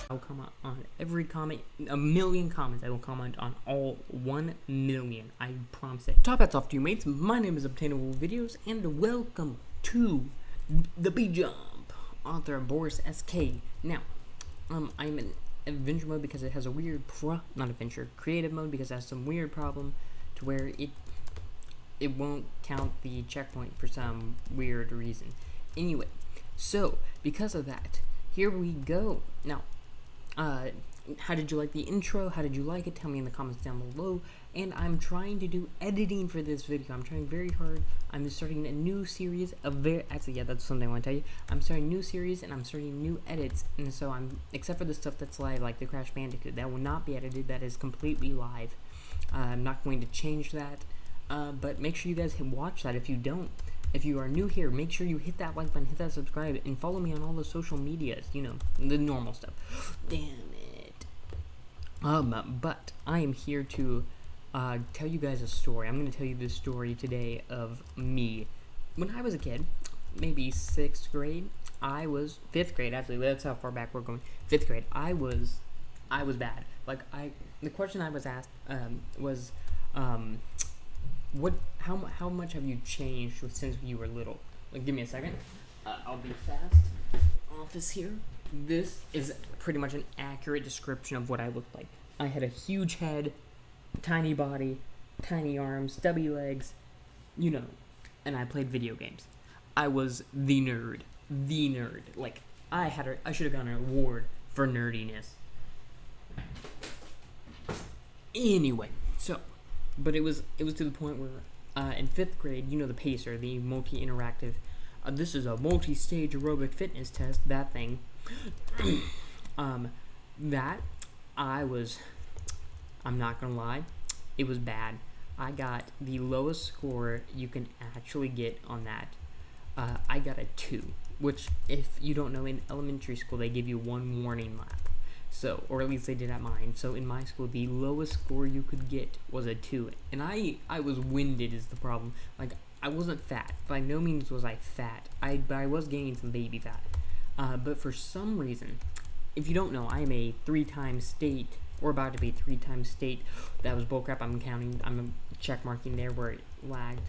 I'll comment on every comment, a million comments. I will comment on all 1 million. I promise it. Top hats off to you, mates. My name is ObtainableVideos, and welcome to the B Jump. Author Boris SK. Now, I'm in adventure mode because it has a weird not adventure, creative mode because it has some weird problem to where it won't count the checkpoint for some weird reason. Anyway, so because of that, here we go. Now, how did you like the intro? How did you like it? Tell me in the comments down below. And I'm trying to do editing for this video. I'm trying very hard. I'm starting a new series actually, yeah, that's something I want to tell you. I'm starting a new series and I'm starting new edits. And so except for the stuff that's live, like the Crash Bandicoot, that will not be edited. That is completely live. I'm not going to change that. But make sure you guys watch that if you don't. If you are new here, make sure you hit that like button, hit that subscribe, and follow me on all the social medias, you know, the normal stuff. Damn it. But I am here to tell you guys a story. I'm going to tell you this story today of me. When I was a kid, maybe 6th grade, 5th grade, actually, that's how far back we're going. 5th grade, I was bad. Like, the question I was asked was, how much have you changed since you were little? Like, give me a second. I'll be fast. Office here. This is pretty much an accurate description of what I looked like. I had a huge head, tiny body, tiny arms, stubby legs, you know, and I played video games. I was the nerd. The nerd. Like, I should have gotten an award for nerdiness. Anyway, so, but it was to the point where in 5th grade, you know, the PACER, the multi-interactive, this is a multi-stage aerobic fitness test, that thing, that I'm not gonna lie, it was bad. I got the lowest score you can actually get on that. I got a 2, which, if you don't know, in elementary school, they give you 1 warning lap. So, or at least they did at mine. So in my school, the lowest score you could get was a 2. And I was winded is the problem. Like, I wasn't fat. By no means was I fat. But I was gaining some baby fat. But for some reason, if you don't know, I am a 3-time state, or about to be 3-time state. That was bullcrap. I'm counting. I'm check marking there where it lagged.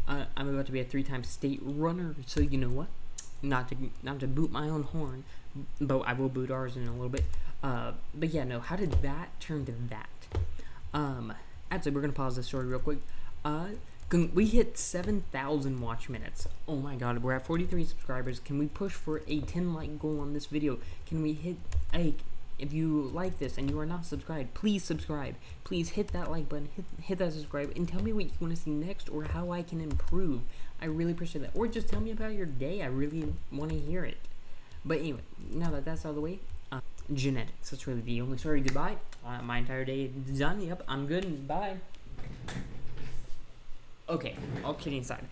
I'm about to be a 3-time state runner. So you know what? Not to boot my own horn, but I will boot ours in a little bit. But yeah, no, how did that turn to that? Actually, we're gonna pause this story real quick. We hit 7,000 watch minutes. Oh my god, we're at 43 subscribers. Can we push for a 10 like goal on this video? Can we hit, if you like this and you are not subscribed, please subscribe. Please hit that like button, hit that subscribe, and tell me what you want to see next or how I can improve. I really appreciate that. Or just tell me about your day. I really want to hear it. But anyway, now that that's out of the way, genetics. That's really the only story. Goodbye. My entire day is done. Yep, I'm good. Bye. Okay, all kidding aside.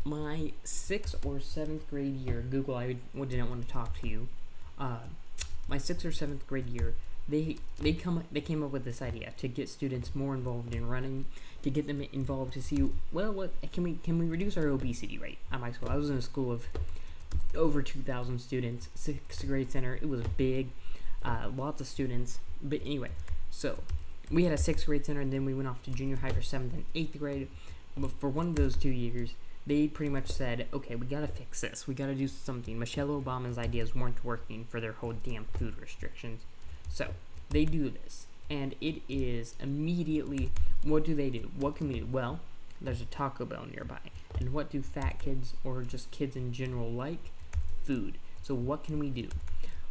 My 6th or 7th grade year, Google, I didn't want to talk to you. My 6th or 7th grade year, they came up with this idea to get students more involved in running, to get them involved to see, well, what can we reduce our obesity rate at my school. I was in a school of over 2,000 students, 6th grade center. It was big, lots of students. But anyway, so we had a 6th grade center, and then we went off to junior high for 7th and 8th grade. But for one of those 2 years, they pretty much said, okay, we gotta fix this. We gotta do something. Michelle Obama's ideas weren't working for their whole damn food restrictions. So they do this, and it is immediately, what do they do? What can we do? Well, there's a Taco Bell nearby. And what do fat kids, or just kids in general, like? Food. So what can we do?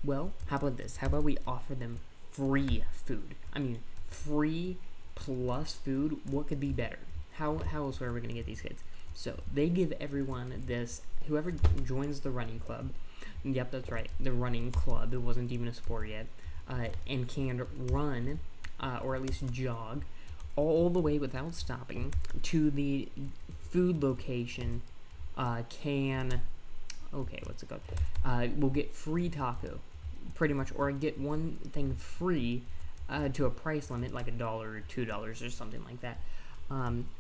Well, how about this? How about we offer them free food? I mean, free plus food. What could be better? How else are we going to get these kids? So they give everyone this, whoever joins the running club, yep, that's right, the running club, it wasn't even a sport yet, and can run, or at least jog, all the way without stopping to the food location, what's it called? We'll get free taco, pretty much, or get one thing free, to a price limit, like $1 or $2 or something like that.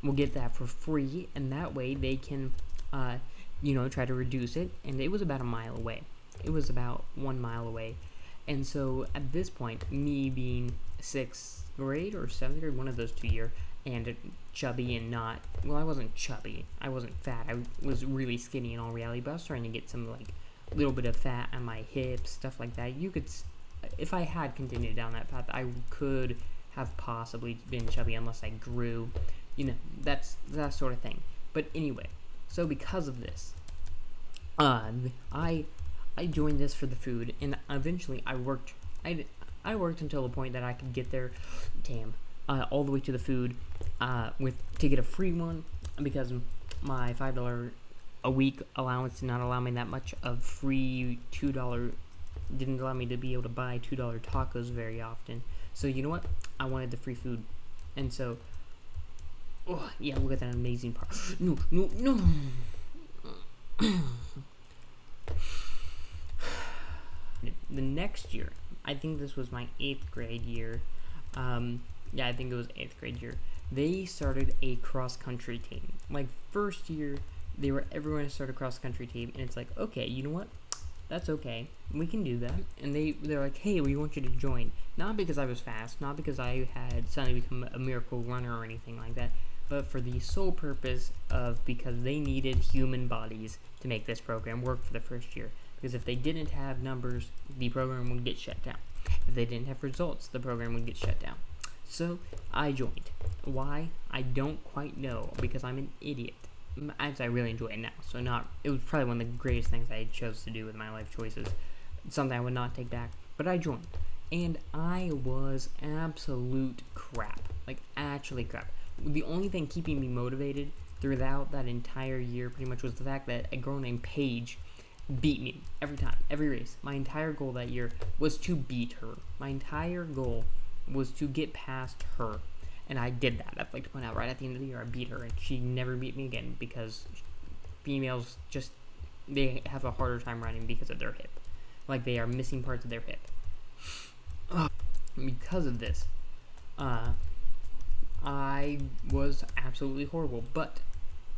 We'll get that for free, and that way they can, try to reduce it. And it was about a mile away. It was about 1 mile away. And so at this point, me being 6th grade or 7th grade, one of those 2 year, and chubby and not, well, I wasn't chubby, I wasn't fat, I was really skinny in all reality, but I was starting to get some like little bit of fat on my hips, stuff like that. You could, if I had continued down that path, I could have possibly been chubby unless I grew, you know, that's that sort of thing. But anyway, so because of this, I joined this for the food, and eventually I worked until the point that I could get there, all the way to the food, to get a free one, because my $5 a week allowance did not allow me that much of free $2, didn't allow me to be able to buy $2 tacos very often. So you know what? I wanted the free food, and so, oh yeah, look at that amazing part. No. The next year, I think this was my 8th grade year. Yeah, I think it was 8th grade year. They started a cross country team. Like first year, everyone started a cross country team, and it's like, okay, you know what? That's okay. We can do that. And they're like, hey, we want you to join. Not because I was fast, not because I had suddenly become a miracle runner or anything like that, but for the sole purpose of because they needed human bodies to make this program work for the first year. Because if they didn't have numbers, the program would get shut down. If they didn't have results, the program would get shut down. So I joined. Why? I don't quite know, because I'm an idiot. As I really enjoy it now. So it was probably one of the greatest things I chose to do with my life choices. Something I would not take back. But I joined. And I was absolute crap. Like, actually crap. The only thing keeping me motivated throughout that entire year pretty much was the fact that a girl named Paige beat me every time, every race. My entire goal that year was to beat her. My entire goal was to get past her. And I did that. I'd like to point out, right at the end of the year, I beat her, and she never beat me again, because females just, they have a harder time running because of their hip. Like, they are missing parts of their hip. Because of this, I was absolutely horrible. But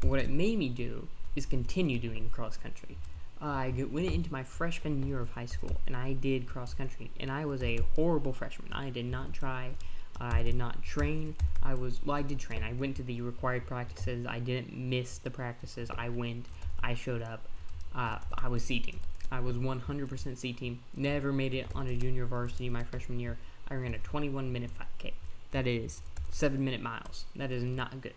what it made me do is continue doing cross country. I went into my freshman year of high school, and I did cross country, and I was a horrible freshman. I did not try. I did not train. I did train. I went to the required practices. I didn't miss the practices. I went. I showed up. I was C team. I was 100% C team. Never made it on a junior varsity my freshman year. I ran a 21-minute 5K. That is 7-minute miles. That is not good.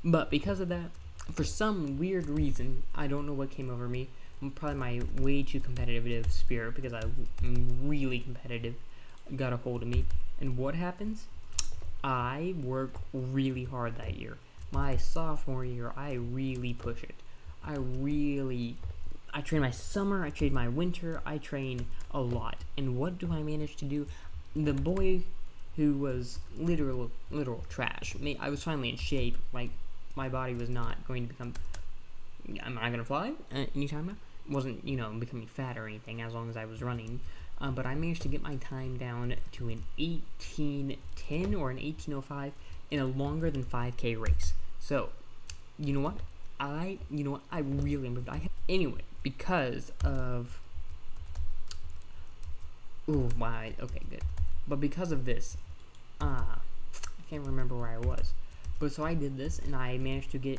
But because of that, for some weird reason, I don't know what came over me. Probably my way too competitive spirit, because I'm really competitive, got a hold of me. And what happens? I work really hard that year. My sophomore year, I really push it. I train my summer, I train my winter, I train a lot. And what do I manage to do? The boy who was literal trash, I was finally in shape. Like, my body was not going to become, am I going to fly anytime now? Wasn't, becoming fat or anything as long as I was running. But I managed to get my time down to an 18:10 or an 18:05 in a longer than 5K race. So, you know what? I really improved. Anyway, because of, okay, good. But because of this, I can't remember where I was. But so I did this, and I managed to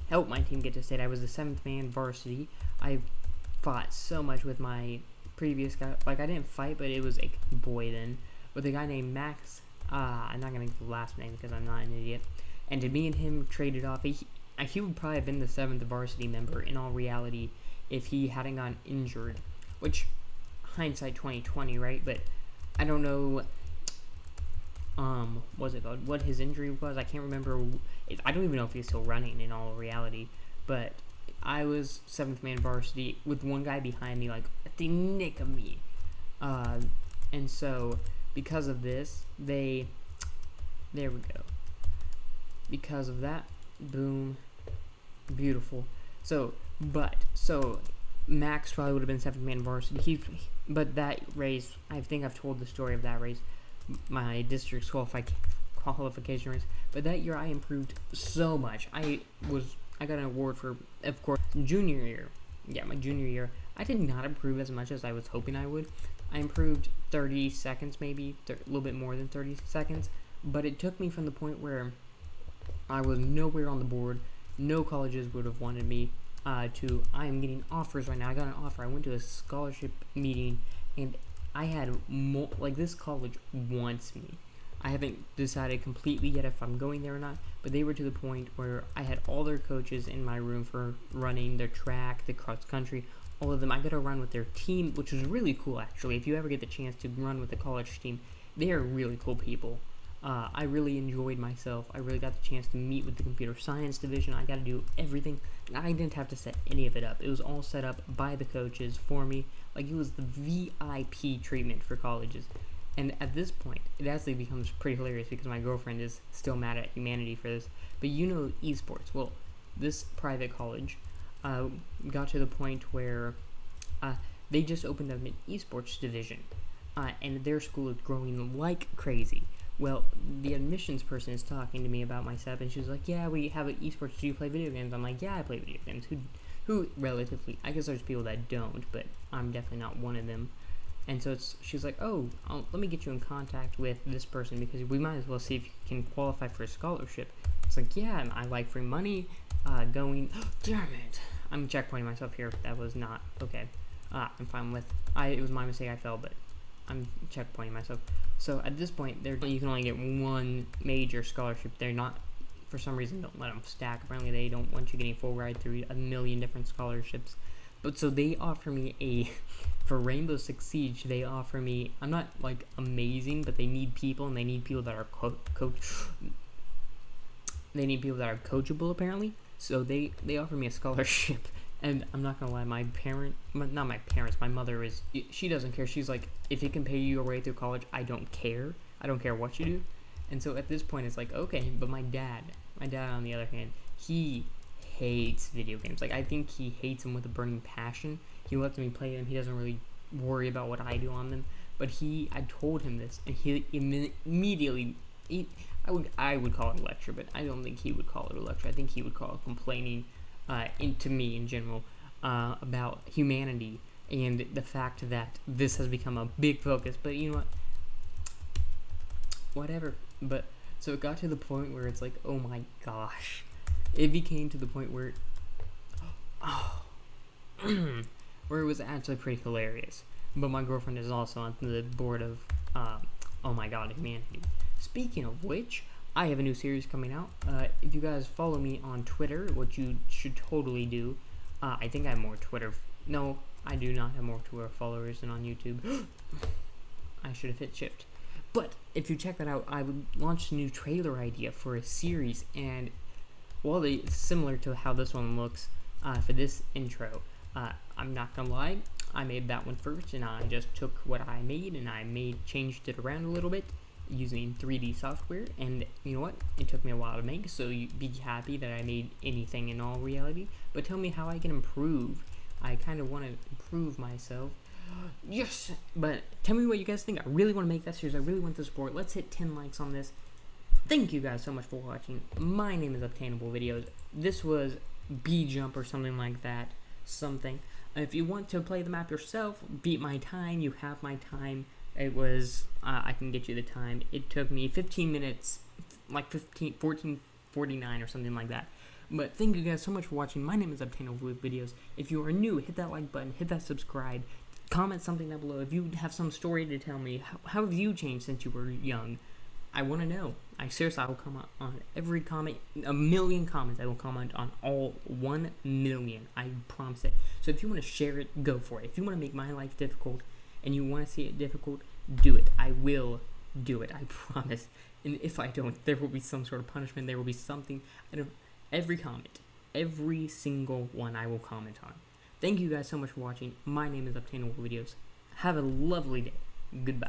help my team get to state. I was the 7th man varsity. I fought so much with my previous guy. Like, I didn't fight, but it was a boy then. With a guy named Max. I'm not going to give the last name because I'm not an idiot. And me and him traded off. He would probably have been the 7th varsity member in all reality if he hadn't gotten injured. Which, hindsight 2020, right? But I don't know what his injury was. I can't remember. I don't even know if he's still running in all reality. But I was 7th man varsity with one guy behind me, like at the nick of me. And so because of this, there we go. Because of that, boom, beautiful. So Max probably would have been 7th man varsity. But that race, I think I've told the story of that race, my district's qualification race. But that year I improved so much. I got an award for, of course, junior year. Yeah, my junior year, I did not improve as much as I was hoping I would. I improved 30 seconds, maybe a little bit more than 30 seconds, but it took me from the point where I was nowhere on the board, no colleges would have wanted me, to I am getting offers right now. I got an offer. I went to a scholarship meeting, and I had more, like, this college wants me. I haven't decided completely yet if I'm going there or not, but they were to the point where I had all their coaches in my room for running their track, the cross country, all of them. I got to run with their team, which was really cool, actually. If you ever get the chance to run with the college team, they are really cool people. I really enjoyed myself. I really got the chance to meet with the computer science division. I got to do everything. I didn't have to set any of it up. It was all set up by the coaches for me. Like, it was the VIP treatment for colleges. And at this point, it actually becomes pretty hilarious because my girlfriend is still mad at humanity for this. But you know esports. Well, this private college got to the point where they just opened up an esports division. And their school is growing like crazy. Well, the admissions person is talking to me about my setup, and she's like, yeah, we have an esports. Do you play video games? I'm like, yeah, I play video games. Who relatively, I guess there's people that don't, but I'm definitely not one of them. And so she's like, oh, let me get you in contact with this person because we might as well see if you can qualify for a scholarship. It's like, yeah, I like free money, going, damn it. I'm checkpointing myself here. That was not, okay. I'm fine with, it was my mistake, I fell, but I'm checkpointing myself. So at this point, you can only get one major scholarship. They're not, for some reason, don't let them stack. Apparently, they don't want you getting full ride through a million different scholarships. But so they offer me for Rainbow Six Siege, they offer me, I'm not like amazing, but they need people, and they need people that are they need people that are coachable apparently. So they offer me a scholarship. And I'm not gonna lie, my mother she doesn't care. She's like, if it can pay you your way through college, I don't care. I don't care what you do. And so at this point, it's like, okay, but my dad on the other hand, he hates video games. Like, I think he hates them with a burning passion. He lets me play them. He doesn't really worry about what I do on them. But I told him this, and he immediately, I would call it a lecture, but I don't think he would call it a lecture. I think he would call it complaining. To me in general, about humanity and the fact that this has become a big focus. But you know what? Whatever. But so it got to the point where it's like, oh my gosh. It became to the point where, where it was actually pretty hilarious. But my girlfriend is also on the board of, oh my god, humanity. Speaking of which, I have a new series coming out. If you guys follow me on Twitter, which you should totally do, I think I have more Twitter. No, I do not have more Twitter followers than on YouTube. I should have hit shift. But if you check that out, I would launch a new trailer idea for a series, and well, it's similar to how this one looks for this intro. I'm not gonna lie, I made that one first, and I just took what I made and changed it around a little bit using 3D software, and you know what, it took me a while to make, so you be happy that I made anything in all reality. But tell me how I can improve. I kind of want to improve myself. Yes, but tell me what you guys think. I really want to make that series. I really want the support. Let's hit 10 likes on this. Thank you guys so much for watching. My name is ObtainableVideos. This was B-Jump or something like that. If you want to play the map yourself, beat my time. You have my time. It was, I can get you the time. It took me 15 minutes, like 14:49 or something like that. But thank you guys so much for watching. My name is ObtainableVideos. If you are new, hit that like button, hit that subscribe, comment something down below. If you have some story to tell me, how have you changed since you were young? I want to know. I will comment on every comment, a million comments. I will comment on all 1 million. I promise it. So if you want to share it, go for it. If you want to make my life difficult, and you want to see it difficult, do it. I will do it. I promise. And if I don't, there will be some sort of punishment. There will be something. Every comment, every single one, I will comment on. Thank you guys so much for watching. My name is ObtainableVideos. Have a lovely day. Goodbye.